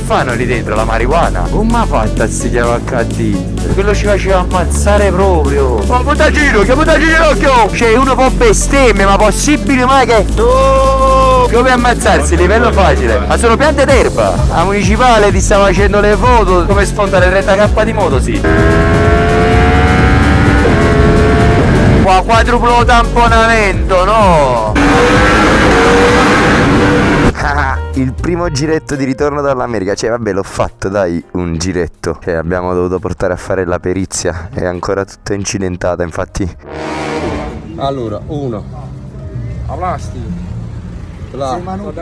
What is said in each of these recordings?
fanno lì dentro? La marijuana? Come ha fatto a si chiama HD? Quello ci faceva ammazzare proprio. Ma puttagino, che puttagino ginocchio! Cioè uno può bestemmie, ma possibile mai che... Oh, come ammazzarsi? Livello facile. Ma sono piante d'erba. La municipale ti sta facendo le foto. Come sfondare 30k di moto, sì. Qua quadruplo tamponamento, no? Il primo giretto di ritorno dall'America. Cioè vabbè, l'ho fatto, dai, un giretto. Cioè abbiamo dovuto portare a fare la perizia. È ancora tutta incidentata, infatti. Allora, uno. La plastica. Là. Ma tu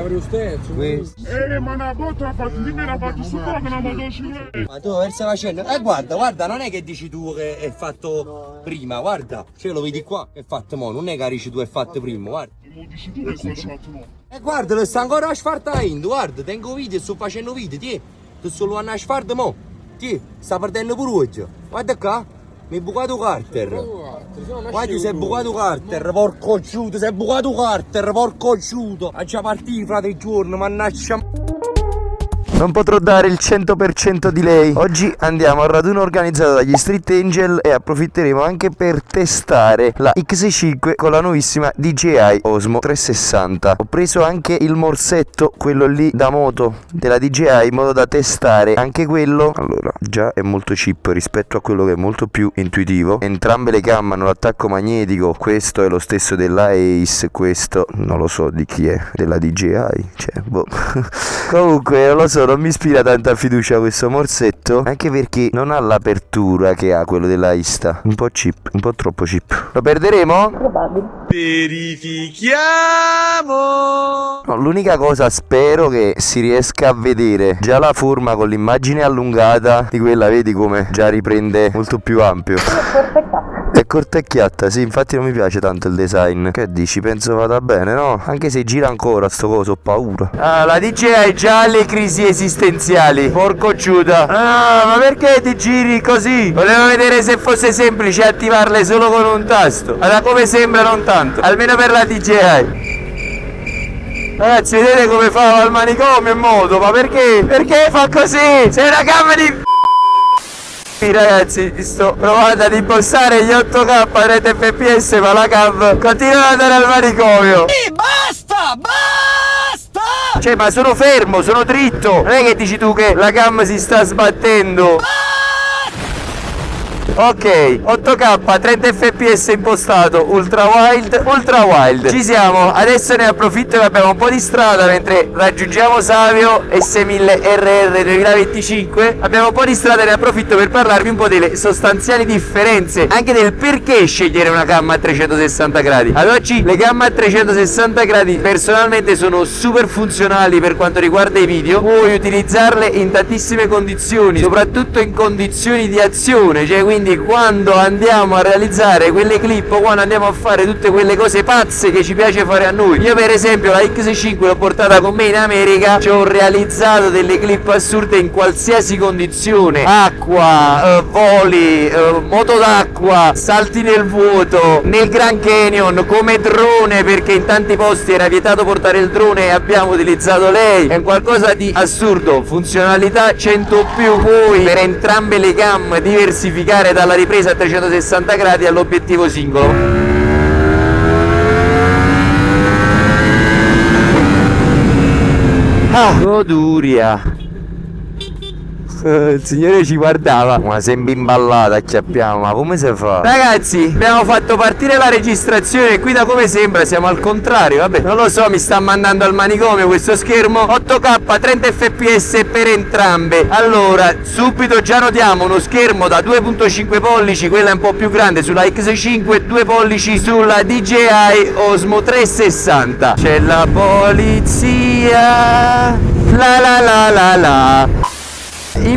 verso la scena. Guarda, non è che dici tu che è fatto prima, guarda. Cioè lo vedi qua, è fatto mo, non è che dici tu è fatto prima, guarda. Dici tu che è fatto mo. Guarda, lo sta ancora asfaltando, guarda, tengo video, sto facendo video, ti. Tu solo hanno asfalto mo. Ti, sta perdendo pure oggi. Guarda qua. Mi hai bucato carter. Guarda, ti sei bucato carter, porco ciuto, sei bucato carter, porco ciuto. A già partire fra 3 giorni, mannaggia. Non potrò dare il 100% di lei. Oggi andiamo al raduno organizzato dagli Street Angel e approfitteremo anche per testare la X5 con la nuovissima DJI Osmo 360. Ho preso anche il morsetto, quello lì da moto della DJI, in modo da testare anche quello. Allora, già è molto cheap rispetto a quello che è molto più intuitivo. Entrambe le cam hanno l'attacco magnetico. Questo è lo stesso della Ace, questo non lo so di chi è, della DJI. Cioè, boh. Comunque, non lo so. Non mi ispira tanta fiducia questo morsetto, anche perché non ha l'apertura che ha quello della Ista. Un po' cheap, un po' troppo cheap. Lo perderemo? Probabile. Verifichiamo. No, l'unica cosa, spero che si riesca a vedere già la forma con l'immagine allungata di quella, vedi come già riprende molto più ampio. È cortecchiata, sì, infatti non mi piace tanto il design. Che dici? Penso vada bene, no? Anche se gira ancora sto coso, ho paura. Ah, la DJI già ha le crisi esistenziali. Porco Giuda. Ah, ma perché ti giri così? Volevo vedere se fosse semplice attivarle solo con un tasto. Ma da come sembra non tanto. Almeno per la DJI. Ragazzi, vedete come fa al manicomio in moto? Ma perché? Perché fa così? Sei una gamma di... Ragazzi, sto provando ad impostare gli 8K 30 fps, ma la cam continua ad andare al manicomio. Basta! Cioè, ma sono fermo, sono dritto. Non è che dici tu che la cam si sta sbattendo. Ok, 8K 30 fps impostato, ultra wild. Ci siamo, adesso ne approfitto che abbiamo un po' di strada mentre raggiungiamo Savio S1000 RR 2025. Abbiamo un po' di strada e ne approfitto per parlarvi un po' delle sostanziali differenze, anche del perché scegliere una cam a 360 gradi. Ad oggi le cam a 360 gradi personalmente sono super funzionali per quanto riguarda i video. Puoi utilizzarle in tantissime condizioni, soprattutto in condizioni di azione, cioè quindi quando andiamo a realizzare quelle clip o quando andiamo a fare tutte quelle cose pazze che ci piace fare a noi. Io per esempio la X5 l'ho portata con me in America, ci ho realizzato delle clip assurde in qualsiasi condizione: acqua, voli, moto d'acqua, salti nel vuoto, nel Grand Canyon, come drone, perché in tanti posti era vietato portare il drone e abbiamo utilizzato lei. È qualcosa di assurdo, funzionalità 100 più. Puoi per entrambe le cam diversificare dalla ripresa a 360 gradi all'obiettivo singolo. Goduria. Il signore ci guardava, ma sembra imballata, acchiappiamo, ma come si fa? Ragazzi, abbiamo fatto partire la registrazione e qui da come sembra siamo al contrario. Vabbè, non lo so, mi sta mandando al manicomio questo schermo. 8K 30 fps per entrambe. Allora, subito già notiamo uno schermo da 2.5 pollici, quella è un po' più grande sulla X5, 2 pollici sulla DJI Osmo 360. C'è la polizia, la la la la la.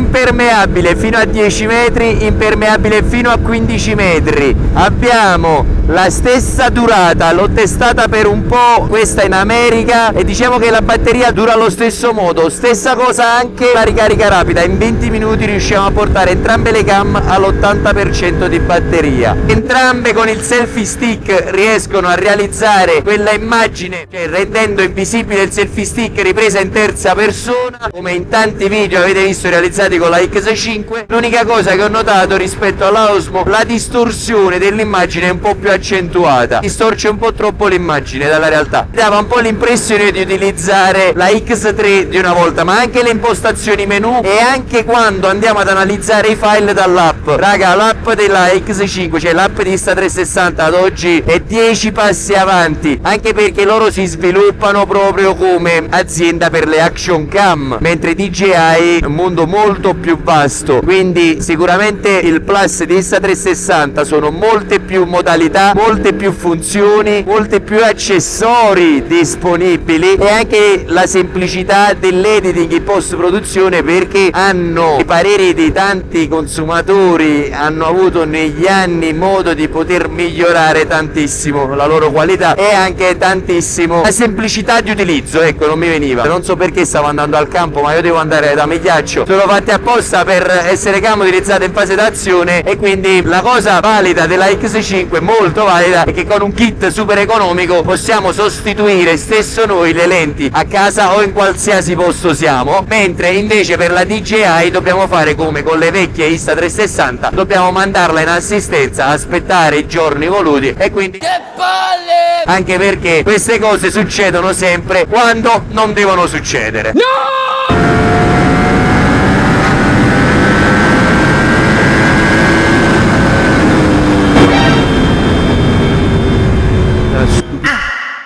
impermeabile fino a 10 metri, impermeabile fino a 15 metri. Abbiamo la stessa durata, l'ho testata per un po', questa in America, e diciamo che la batteria dura allo stesso modo. Stessa cosa anche la ricarica rapida, in 20 minuti riusciamo a portare entrambe le cam all'80% di batteria. Entrambe con il selfie stick riescono a realizzare quella immagine, cioè rendendo invisibile il selfie stick ripresa in terza persona, come in tanti video avete visto realizzati con la X5. L'unica cosa che ho notato rispetto alla Osmo, la distorsione dell'immagine è un po' più accentuata, distorce un po' troppo l'immagine dalla realtà. Dava un po' l'impressione di utilizzare la X3 di una volta, ma anche le impostazioni menu e anche quando andiamo ad analizzare i file dall'app. Raga, l'app della X5, cioè l'app di Insta360 ad oggi è 10 passi avanti, anche perché loro si sviluppano proprio come azienda per le action cam, mentre DJI è un mondo molto più vasto, quindi sicuramente il plus di Insta360 sono molte più modalità, molte più funzioni, molte più accessori disponibili e anche la semplicità dell'editing in post produzione, perché hanno i pareri di tanti consumatori, hanno avuto negli anni modo di poter migliorare tantissimo la loro qualità e anche tantissimo la semplicità di utilizzo. Ecco, non mi veniva, non so perché stavo andando al campo, ma io devo andare da Migliaccio, sono fatti apposta per essere cam utilizzate in fase d'azione, e quindi la cosa valida della X5, molto valida, è che con un kit super economico possiamo sostituire stesso noi le lenti a casa o in qualsiasi posto siamo, mentre invece per la DJI dobbiamo fare come con le vecchie Insta360, dobbiamo mandarla in assistenza, aspettare i giorni voluti, e quindi che palle! Anche perché queste cose succedono sempre quando non devono succedere.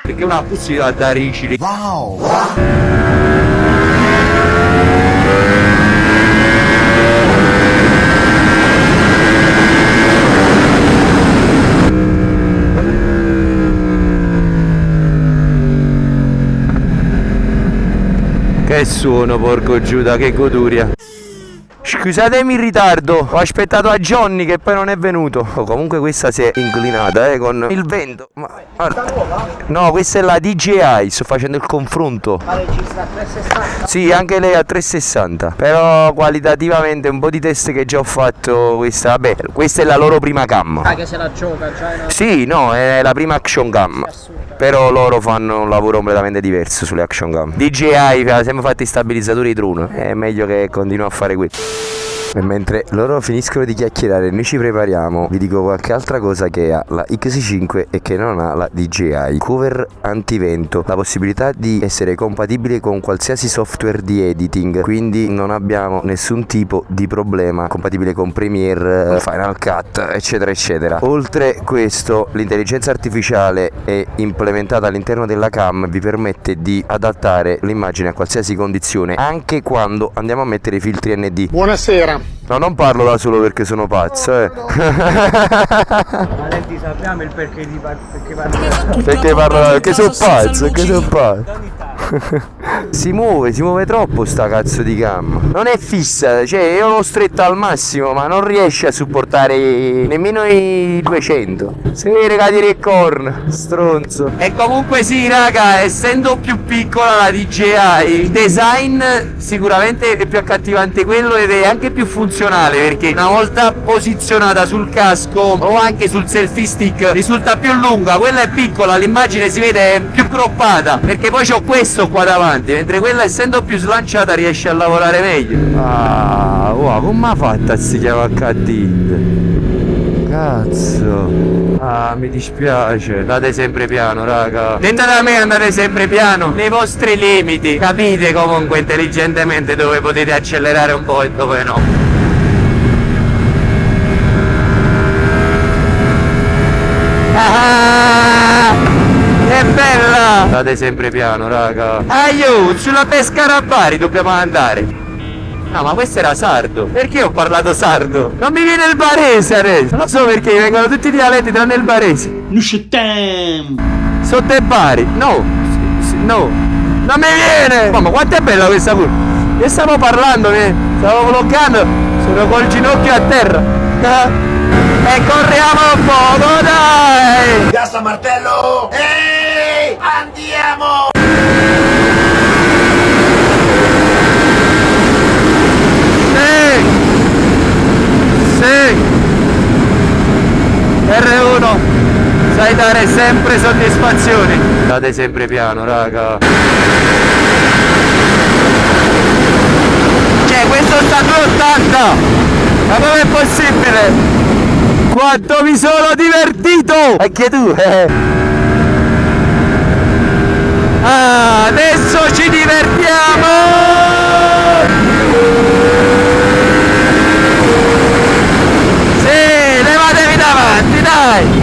Perché una possibilità da ricili. Wow! Che suono, porco Giuda, che goduria. Scusatemi il ritardo, ho aspettato a Johnny che poi non è venuto. Oh, comunque questa si è inclinata con il vento. Ma guarda. No, questa è la DJI, sto facendo il confronto. Ma registra a 360? Sì, anche lei a 360. Però qualitativamente un po' di test che già ho fatto, questa, vabbè, questa è la loro prima cam. Ah, che se la gioca già in... Sì, no, è la prima action cam. Però loro fanno un lavoro completamente diverso sulle action cam. DJI ha sempre fatto i stabilizzatori di drone, è meglio che continui a fare quello. E mentre loro finiscono di chiacchierare, noi ci prepariamo. Vi dico qualche altra cosa che ha la X5 e che non ha la DJI: cover antivento, la possibilità di essere compatibile con qualsiasi software di editing, quindi non abbiamo nessun tipo di problema, compatibile con Premiere, Final Cut, eccetera eccetera. Oltre questo, l'intelligenza artificiale è implementata all'interno della cam, vi permette di adattare l'immagine a qualsiasi condizione, anche quando andiamo a mettere i filtri ND. Buonasera. No, non parlo da solo perché sono pazzo, Valenti, sappiamo il perché di Perché parlo perché sono pazzo, perché sono pazzo. Si muove troppo sta cazzo di cam. Non è fissa, cioè io l'ho stretta al massimo, ma non riesce a supportare nemmeno i 200. Si vede che tira il corno, stronzo. E comunque sì, raga, essendo più piccola la DJI, il design sicuramente è più accattivante quello, ed è anche più funzionale, perché una volta posizionata sul casco o anche sul selfie stick risulta più lunga. Quella è piccola, l'immagine si vede più croppata, perché poi c'ho questo qua davanti, mentre quella, essendo più slanciata, riesce a lavorare meglio. Ah, wow, come ha fatta si chiama HD? Cazzo. Ah, mi dispiace. Andate sempre piano, raga. Tentate da me, andate sempre piano, nei vostri limiti. Capite comunque intelligentemente dove potete accelerare un po' e dove no. Ah, è bella! Andate sempre piano, raga. Aiuto, sulla Pescarabari dobbiamo andare. No, ma questo era sardo. Perché ho parlato sardo? Non mi viene il barese adesso. Non so perché mi vengono tutti i dialetti tranne il barese. Sotto e Bari. No. No. Non mi viene. Oh, ma quanto è bella questa pure. Che stavo parlando? Stavo vloggando. Sono col ginocchio a terra. E corriamo un po', dai! Cassa martello! Ehi! Andiamo! Sì! R1, sai dare sempre soddisfazioni. Date sempre piano, raga. Cioè, questo sta a 280! Ma com'è possibile? Quanto mi sono divertito! Anche tu, Ah, adesso ci divertiamo! Levatevi davanti, dai!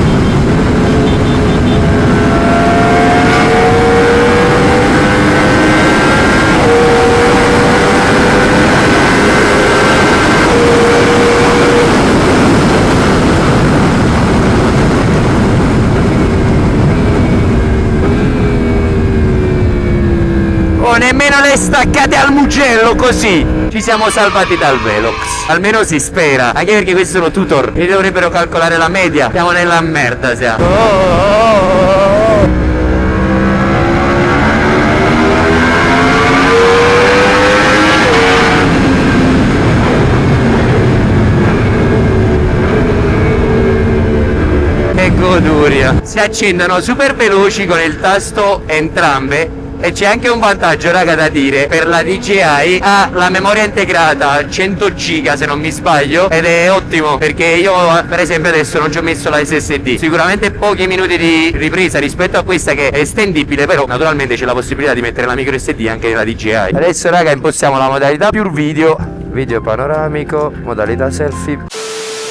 Oh, nemmeno le staccate al Mugello così! Ci siamo salvati dal Velox. Almeno si spera. Anche perché questi sono tutor e dovrebbero calcolare la media. Siamo nella merda, siamo. Che goduria. Si accendono super veloci con il tasto entrambe. E c'è anche un vantaggio, raga, da dire. Per la DJI ha la memoria integrata 100 giga se non mi sbaglio, ed è ottimo perché io per esempio adesso non ci ho messo la SSD. Sicuramente pochi minuti di ripresa rispetto a questa che è estendibile, però naturalmente c'è la possibilità di mettere la micro SD anche nella DJI. Adesso, raga, impostiamo la modalità più video panoramico, modalità selfie.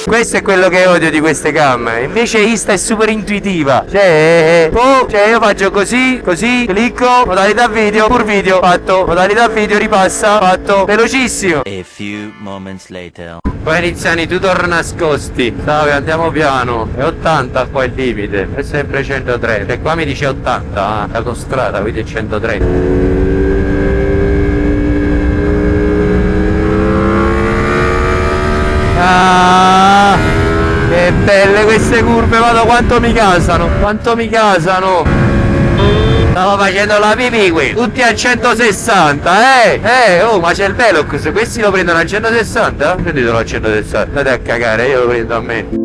Questo è quello che odio di queste cam. Invece Insta è super intuitiva. Cioè io faccio così, clicco, modalità video, pur video, fatto, modalità video, ripassa, fatto, velocissimo. A few moments later. Poi iniziano i tutor nascosti. Salve, andiamo piano. È 80 qua il limite. È sempre 130. E qua mi dice 80, l'autostrada, quindi è 130. Ah, che belle queste curve, vado quanto mi casano, Stavo facendo la pipì qui, tutti a 160, oh, ma c'è il Velox, questi lo prendono a 160? Prendetelo a 160, andate a cagare, io lo prendo a me.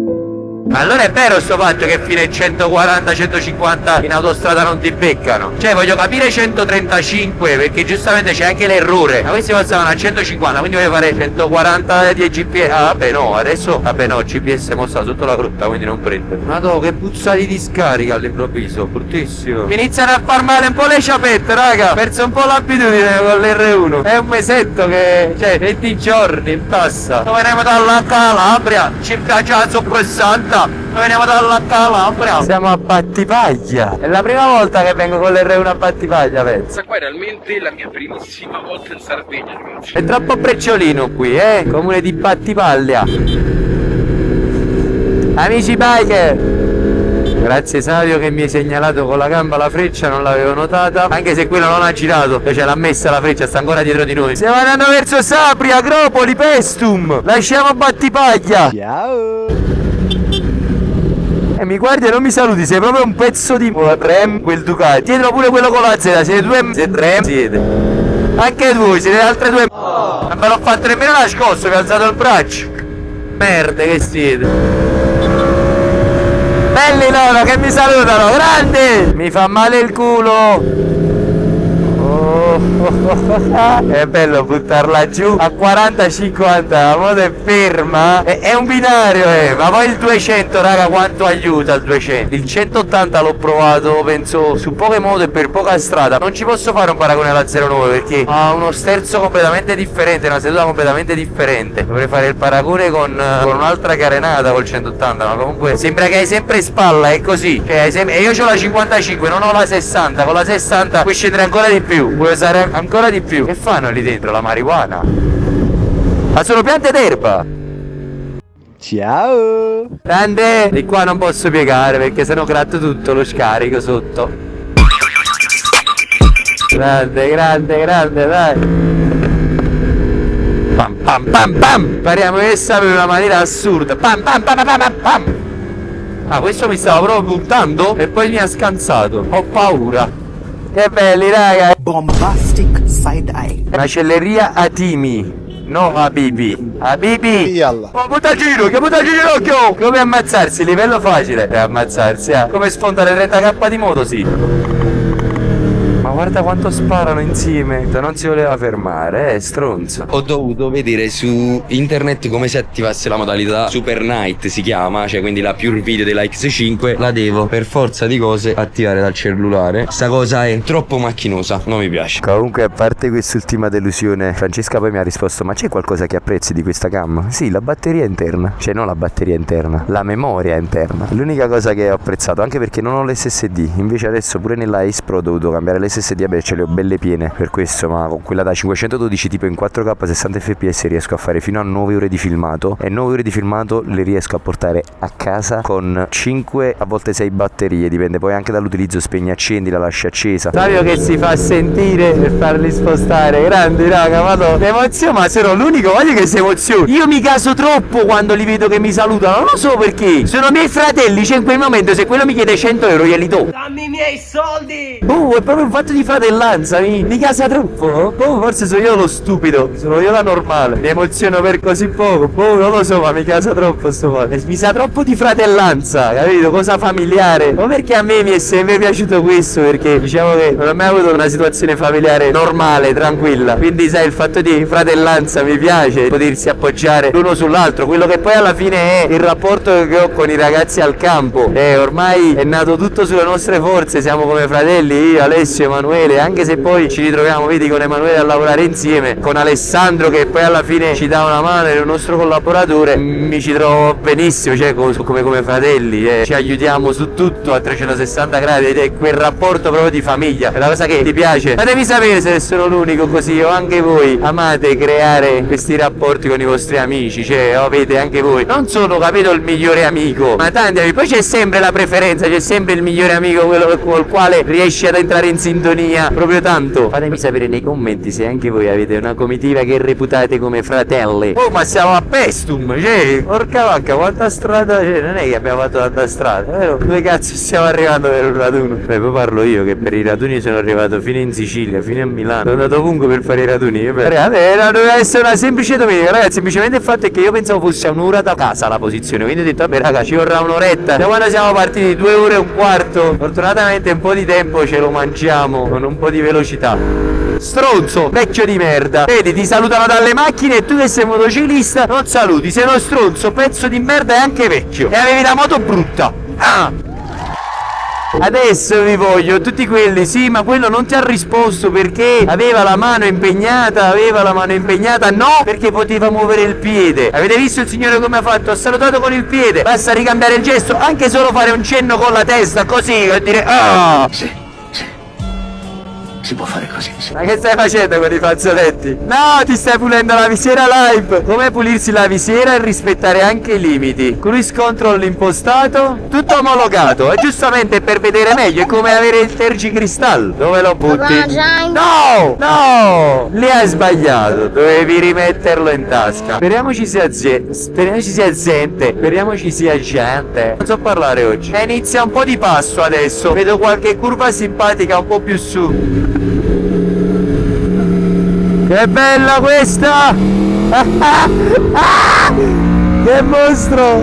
Ma allora è vero sto fatto che fino ai 140-150 in autostrada non ti beccano? Cioè voglio capire 135 perché giustamente c'è anche l'errore. Ma questi passavano a 150, quindi voglio fare 140 di GPS. Ah vabbè no, adesso vabbè no, GPS mo sta sotto la frutta, quindi non prende. Madò, che puzza di discarica all'improvviso, bruttissimo. Mi iniziano a far male un po' le ciapette, raga. Perso un po' l'abitudine con l'R1. È un mesetto che, cioè 20 giorni in tassa. Noi veniamo dalla Calabria, ci piace la soppressanta. Noi veniamo dalla Calabria. Siamo a Battipaglia. È la prima volta che vengo con l'R1 a Battipaglia, penso. Questa qua è realmente la mia primissima volta in Sardegna, ragazzi. È troppo brecciolino qui, comune di Battipaglia. Amici biker, grazie Savio che mi hai segnalato con la gamba la freccia, non l'avevo notata. Anche se quello non ha girato, ce l'ha messa la freccia, sta ancora dietro di noi. Stiamo andando verso Sapri, Agropoli, Pestum. Lasciamo Battipaglia. Ciao. E mi guardi e non mi saluti, sei proprio un pezzo di trem, quel Ducati. Dietro pure quello con la Z, siete due trem, siete. Anche voi, siete altre due. Non ve l'ho fatto nemmeno nascosto, vi ho alzato il braccio. Merde che siete. Belli loro che mi salutano, grandi! Mi fa male il culo. È bello buttarla giù a 40-50, la moto è ferma. È un binario, ma poi il 200, raga, quanto aiuta il 200? Il 180 l'ho provato, penso, su poche moto e per poca strada. Non ci posso fare un paragone alla 09 perché ha uno sterzo completamente differente, una seduta completamente differente. Dovrei fare il paragone con un'altra carenata col 180, ma comunque sembra che hai sempre spalla, è così. Cioè, e io ho la 55, non ho la 60, con la 60 puoi scendere ancora di più, puoi usare ancora di più. Che fanno lì dentro? La marijuana? Ma sono piante d'erba. Ciao. Grande. Di qua non posso piegare perché sennò gratto tutto lo scarico sotto. Grande, grande, grande, dai. pam pam pam pam. Spariamo essa in una maniera assurda. Pam pam pam pam pam pam. Ah, questo mi stava proprio puntando e poi mi ha scansato. Ho paura. Che belli, raga. Bombastic side eye. Macelleria Atimi. No, Habibi. Habibi. Oh, puta giro, che puta ginocchio. Come ammazzarsi, livello facile. E ammazzarsi, come sfondare 30k di moto, sì. Ma guarda quanto sparano insieme. Non si voleva fermare, stronzo. Ho dovuto vedere su internet come si attivasse la modalità Super Night, si chiama, cioè quindi la Pure Video della X5. La devo per forza di cose attivare dal cellulare. Sta cosa è troppo macchinosa, non mi piace. Comunque, a parte quest'ultima delusione, Francesca poi mi ha risposto: ma c'è qualcosa che apprezzi di questa cam? Sì, la batteria interna. Cioè non la batteria interna, la memoria interna. L'unica cosa che ho apprezzato, anche perché non ho l'SSD. Invece adesso pure nella Ace Pro ho dovuto cambiare l'SSD. Beh, ce le ho belle piene per questo, ma con quella da 512 tipo in 4K 60 fps riesco a fare fino a 9 ore di filmato. E 9 ore di filmato le riesco a portare a casa con 5 a volte 6 batterie, dipende poi anche dall'utilizzo. Spegni, accendi, la lasci accesa. Savio che si fa sentire per farli spostare. Grandi, raga, vado. Emozione, ma sono l'unico, voglio che si emozioni. Io mi caso troppo quando li vedo che mi salutano, non lo so perché. Sono miei fratelli, cioè in quel momento se quello mi chiede 100 euro glieli do. Dammi i miei soldi! Oh, è proprio un fatto di fratellanza, mi casa troppo. Oh, forse sono io lo stupido, sono io la normale. Mi emoziono per così poco. Oh, non lo so, ma mi casa troppo sto fatto. Mi sa troppo di fratellanza, capito? Cosa familiare. Ma perché a me mi è sempre piaciuto questo, perché diciamo che non ho mai avuto una situazione familiare normale, tranquilla. Quindi sai, il fatto di fratellanza mi piace, potersi appoggiare l'uno sull'altro. Quello che poi alla fine è il rapporto che ho con i ragazzi al campo. Ormai è nato tutto sulle nostre forze, siamo come fratelli, io, Alessio, Emanuele, anche se poi ci ritroviamo, vedi, con Emanuele a lavorare insieme, con Alessandro che poi alla fine ci dà una mano, è il nostro collaboratore, mi ci trovo benissimo, cioè come fratelli, ci aiutiamo su tutto a 360 gradi ed è quel rapporto proprio di famiglia, è la cosa che ti piace. Ma devi sapere se sono l'unico così o anche voi amate creare questi rapporti con i vostri amici, cioè avete anche voi, non solo, capito, il migliore amico, ma tanti amici, poi c'è sempre la preferenza, c'è sempre il migliore amico, quello col quale riesci ad entrare in sintonia proprio tanto. Fatemi sapere nei commenti se anche voi avete una comitiva che reputate come fratelli. Oh, ma siamo a Pestum, cioè, porca vacca, quanta strada, cioè, non è che abbiamo fatto tanta strada, vero? Dove cazzo stiamo arrivando per un raduno? Beh, poi parlo io che per i raduni sono arrivato fino in Sicilia, fino a Milano, sono andato ovunque per fare i raduni. Doveva essere una semplice domenica, ragazzi, semplicemente il fatto è che io pensavo fosse un'ora da casa la posizione, quindi ho detto vabbè raga, ci vorrà un'oretta. Da quando siamo partiti 2 ore e un quarto, fortunatamente un po' di tempo ce lo mangiamo con un po' di velocità. Stronzo, vecchio di merda. Vedi, ti salutano dalle macchine e tu che sei motociclista non saluti, sei uno stronzo, pezzo di merda e anche vecchio. E avevi la moto brutta. Adesso vi voglio tutti quelli, sì, ma quello non ti ha risposto perché aveva la mano impegnata, no, perché poteva muovere il piede. Avete visto il signore come ha fatto? Ha salutato con il piede, basta ricambiare il gesto, anche solo fare un cenno con la testa, così, e dire Si può fare così. Ma che stai facendo con i fazzoletti? No, ti stai pulendo la visiera live. Come pulirsi la visiera e rispettare anche i limiti. Cruise control impostato, tutto omologato. E giustamente per vedere meglio è come avere il tergicristallo. Dove lo butti? No, lì hai sbagliato. Dovevi rimetterlo in tasca. Speriamo ci sia gente. Speriamo ci sia gente. Non so parlare oggi. E inizia un po' di passo adesso. Vedo qualche curva simpatica un po' più su. Che bella questa! Che mostro!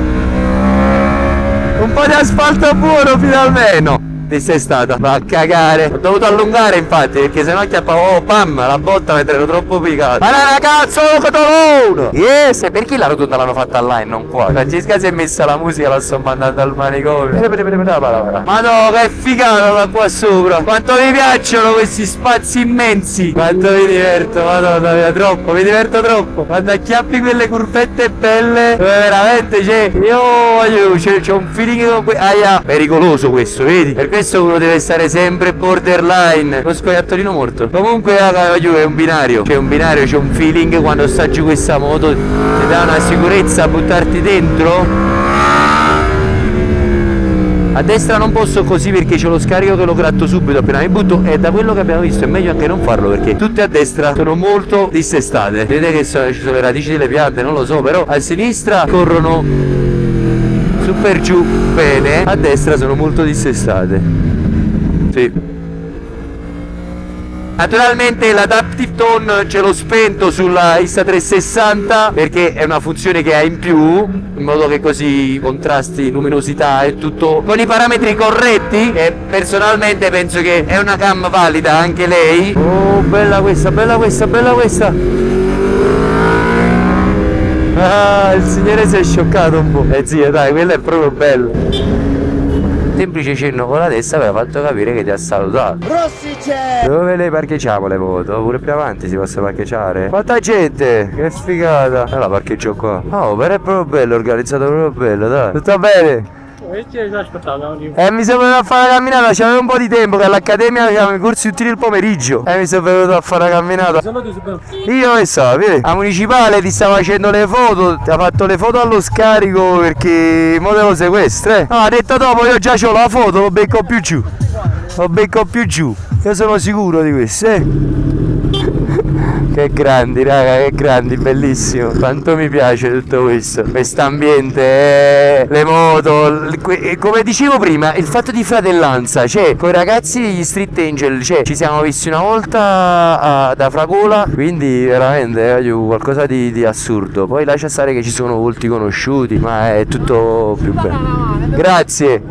Un po' di asfalto buono finalmente! Ti sei stata? Va a cagare! Ho dovuto allungare infatti, perché sennò chiappavo pam la botta mentre ero troppo piccato. Ma la cazzo cotolone! Yes! E perché la rotonda l'hanno fatta là e non qua? Francesca si è messa la musica, la sto mandando al manicomio. Ma no, che figata da qua sopra! Quanto mi piacciono questi spazi immensi! Quanto mi diverto, madonna mia, troppo, mi diverto troppo! Quando acchiappi quelle curvette belle, dove veramente c'è un feeling con pericoloso questo, vedi? Per questo uno deve stare sempre borderline. Lo scoiattolino morto. Comunque raga, è un binario. C'è un binario, c'è un feeling quando sta giù questa moto. Ti dà una sicurezza a buttarti dentro. A destra non posso così perché c'è lo scarico che lo gratto subito appena mi butto, e da quello che abbiamo visto è meglio anche non farlo perché tutte a destra sono molto dissestate. Vedete che ci sono le radici delle piante, non lo so, però a sinistra corrono su per giù bene, a destra sono molto dissestate. Sì. Naturalmente l'Adaptive Tone ce l'ho spento sulla Insta360 perché è una funzione che ha in più, in modo che così contrasti, luminosità e tutto con i parametri corretti, e personalmente penso che è una cam valida anche lei. Oh, bella questa, bella questa, bella questa. Ah, il signore si è scioccato un po'. Zio, dai, quello è proprio bello. Semplice cenno con la testa mi ha fatto capire che ti ha salutato. Rossice! Dove le parcheggiamo le moto? Pure più avanti si possa parcheggiare? Quanta gente! Che figata! La parcheggio qua. Oh, però è proprio bello, organizzato proprio bello, dai. Tutto bene? Mi sono venuto a fare la camminata, c'avevo un po' di tempo che all'accademia avevamo i corsi tutti il pomeriggio. Mi sono venuto a fare la camminata. Io che so, vedi? La municipale ti sta facendo le foto, ti ha fatto le foto allo scarico perché mo te lo sequestra, No, ha detto dopo io già c'ho la foto, lo becco più giù. Lo becco più giù. Io sono sicuro di questo, Che grandi, raga, che grandi, bellissimo. Quanto mi piace tutto questo. Quest'ambiente, le moto, come dicevo prima, il fatto di fratellanza. Cioè, con i ragazzi degli Street Angel, cioè, ci siamo visti una volta da Fragola, quindi veramente qualcosa di assurdo. Poi lascia stare che ci sono volti conosciuti, ma è tutto più bello. Grazie.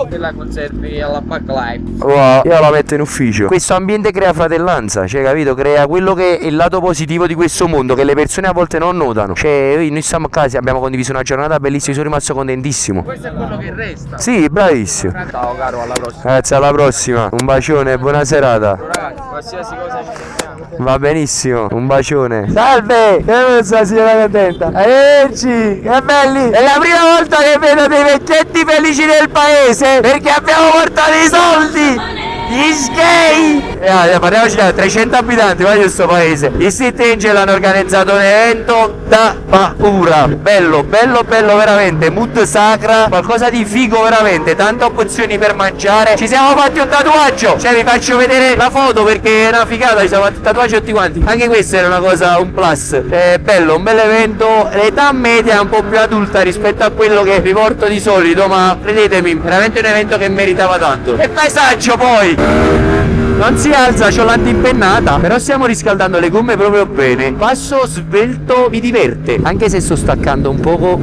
Te la conservi alla Pack Life. Wow, io la metto in ufficio. Questo ambiente crea fratellanza, cioè, capito? Crea quello che è il lato positivo di questo mondo, che le persone a volte non notano. Cioè, noi siamo a casa, abbiamo condiviso una giornata bellissima, sono rimasto contentissimo. Questo è quello che resta. Sì, bravissimo. Ciao caro, alla prossima. Grazie, alla prossima. Un bacione, buona serata. Ragazzi, qualsiasi cosa ci sentiamo. Va benissimo, un bacione. Salve, che sta signora contenta? Arrivederci, che belli. È la prima volta che vedo dei vecchietti felici del paese, perché abbiamo portato i soldi. Gli sgay! Parliamoci, 300 abitanti, guarda questo paese. Gli Street Angel hanno organizzato un evento da paura. Bello, bello, bello veramente. Mood sacra, qualcosa di figo veramente. Tante opzioni per mangiare. Ci siamo fatti un tatuaggio. Cioè vi faccio vedere la foto perché è una figata. Ci siamo fatti un tatuaggio tutti quanti. Anche questa era una cosa, un plus. È bello, un bel evento. L'età media è un po' più adulta rispetto a quello che vi porto di solito, ma credetemi, veramente un evento che meritava tanto. E paesaggio poi! Non si alza, c'ho l'antimpennata, però stiamo riscaldando le gomme proprio bene. Passo svelto, mi diverte. Anche se sto staccando un poco,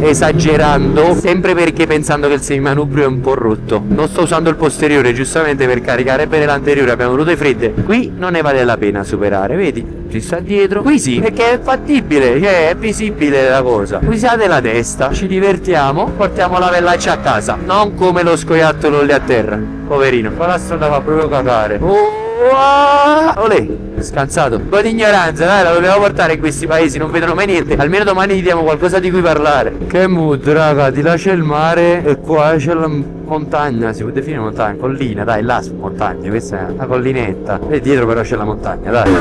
esagerando, sempre perché pensando che il semimanubrio è un po' rotto. Non sto usando il posteriore giustamente per caricare bene l'anteriore, abbiamo rute fredde. Qui non ne vale la pena superare, vedi? Ci sta dietro. Qui sì, perché è fattibile, cioè è visibile la cosa. Usate la testa, ci divertiamo, portiamo la vellaccia a casa. Non come lo scoiattolo lì a terra, poverino. Qua la strada fa proprio cagare. Olè, scansato. Un po' di ignoranza, dai, la dobbiamo portare in questi paesi, non vedono mai niente. Almeno domani gli diamo qualcosa di cui parlare. Che mood, raga, di là c'è il mare e qua c'è la montagna, si può definire montagna, collina, dai, là su montagna, questa è una collinetta. E dietro però c'è la montagna, dai.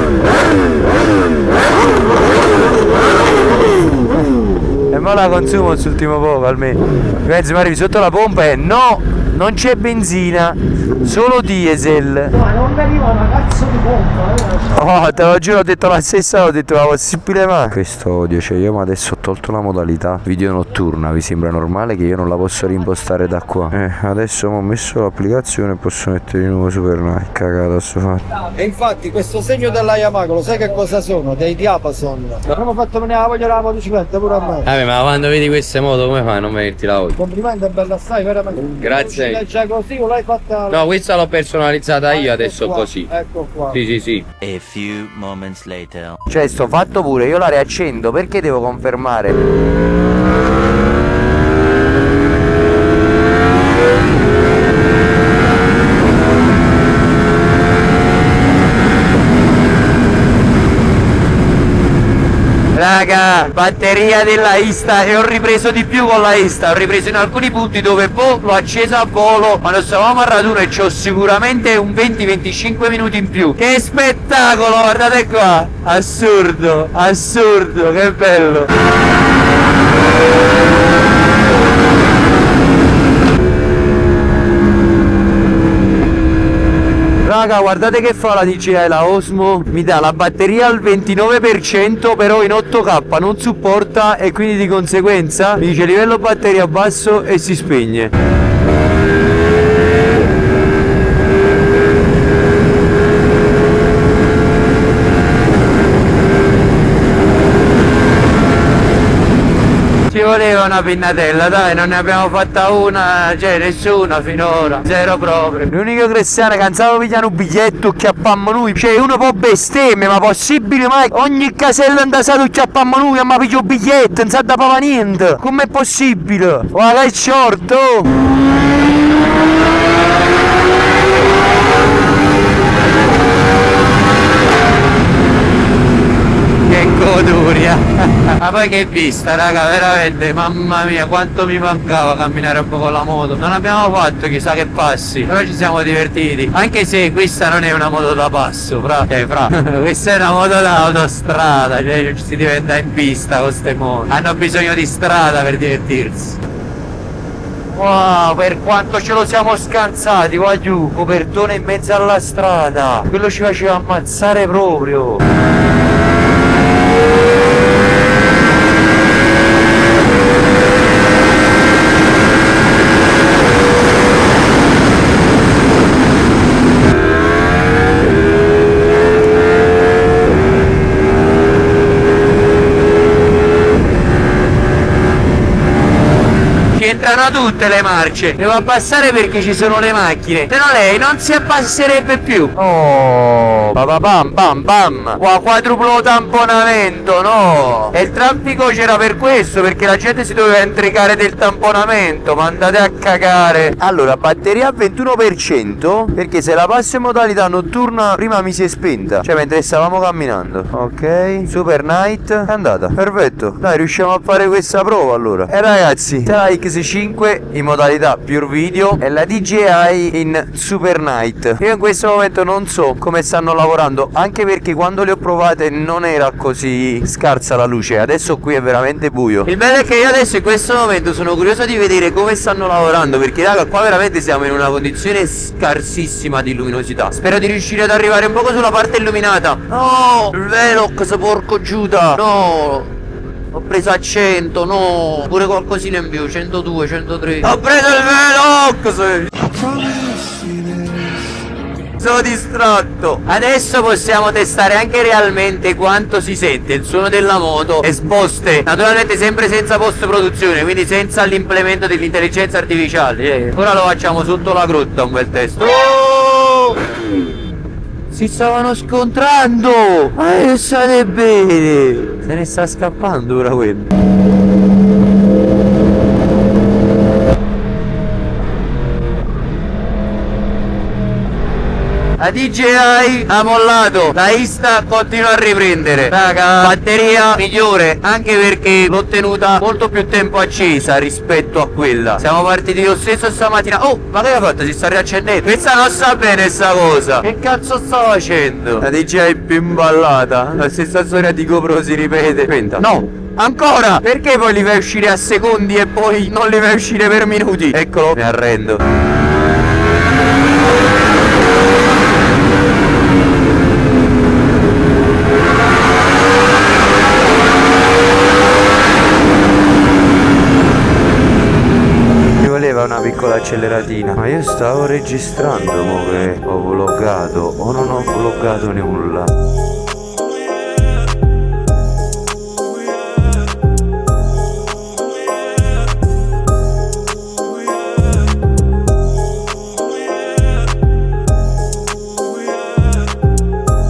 E mo la consumo quest'ultimo poco almeno. Ragazzi, ma arrivi sotto la pompa e no, non c'è benzina, solo diesel. Ma non veniva una cazzo di pompa, Oh, te lo giuro, ho detto la stessa, ho detto la possibile ma questo odio, cioè io ma adesso ho tolto la modalità video notturna, vi sembra normale che io non la posso rimpostare da qua? Adesso ho messo l'applicazione e posso mettere di nuovo Super Night, cagata sto fatto. E infatti questo segno della Yamaha, lo sai che cosa sono? Dei diapason. Abbiamo fatto venire la voglia della motocicletta pure a me. Vabbè, ma quando vedi queste moto come fai a non venirti la voglia? Complimenti, è bella assai, veramente. Grazie. Già così o l'hai fatta? No, questa l'ho personalizzata io adesso qua, così. Ecco qua. Sì, sì, sì. A few moments later. Cioè sto fatto pure, io la riaccendo, perché devo confermare? Raga, batteria della Insta, e ho ripreso di più con la Insta, ho ripreso in alcuni punti dove l'ho acceso a volo quando stavamo a raduno e c'ho sicuramente un 20-25 minuti in più. Che spettacolo, guardate qua, assurdo, assurdo, che bello. Raga, guardate che fa la DJI, la Osmo. Mi dà la batteria al 29%, però in 8K non supporta e quindi di conseguenza mi dice livello batteria basso e si spegne. Ci voleva una pinnatella, dai, non ne abbiamo fatta una, cioè nessuna finora, zero proprio. L'unico cristiano che non sapeva pigliare un biglietto, chiappammo noi, cioè uno può bestemmia, ma possibile mai? Ogni casella andasato chiappammo noi, ma piglio un biglietto, non sa da pava niente, com'è possibile? Guarda che short, che goduria. Ma poi che vista, raga, veramente, mamma mia, quanto mi mancava camminare un po' con la moto. Non abbiamo fatto chissà che passi, però ci siamo divertiti. Anche se questa non è una moto da passo, questa è una moto da autostrada, cioè ci si diventa in pista con ste moto. Hanno bisogno di strada per divertirsi. Wow, per quanto ce lo siamo scansati qua giù, copertone in mezzo alla strada. Quello ci faceva ammazzare proprio. Entrano tutte le marce, devo abbassare perché ci sono le macchine, se no lei non si abbasserebbe più. Oh, bam bam bam, qua quadruplo tamponamento, no. E il traffico c'era per questo, perché la gente si doveva intricare del tamponamamento, ma andate a cagare. Allora, batteria al 21%, perché se la passo in modalità notturna prima mi si è spenta, cioè mentre stavamo camminando. Ok, super night, è andata, perfetto. Dai, riusciamo a fare questa prova allora. E ragazzi, la X5 in modalità pure video e la DJI in super night. Io in questo momento non so come stanno lavorando, anche perché quando le ho provate non era così scarsa la luce, adesso qui è veramente buio. Il bello è che io adesso in questo momento sono curioso di vedere come stanno lavorando, perché raga, qua veramente siamo in una condizione scarsissima di luminosità. Spero di riuscire ad arrivare un poco sulla parte illuminata. No, il Velox, porco Giuda, no. Ho preso a 100, no. Pure qualcosina in più, 102, 103. Ho preso il Velox. Sono distratto. Adesso possiamo testare anche realmente quanto si sente il suono della moto esposte, naturalmente sempre senza post produzione, quindi senza l'implemento dell'intelligenza artificiale. Ora lo facciamo sotto la grotta un bel test. Oh! Si stavano scontrando! Ma state bene! Se ne sta scappando ora quello. La DJI ha mollato, la Insta continua a riprendere. Raga, batteria migliore, anche perché l'ho tenuta molto più tempo accesa rispetto a quella. Siamo partiti lo stesso stamattina. Oh, ma che ha fatto? Si sta riaccendendo. Questa non sta bene sta cosa. Che cazzo sta facendo? La DJI più imballata. La stessa storia di GoPro si ripete. Aspetta, no, ancora! Perché poi li fai uscire a secondi e poi non li fai uscire per minuti? Eccolo, mi arrendo. Voleva una piccola acceleratina, ma io stavo registrando mo che ho vloggato o non ho vloggato nulla.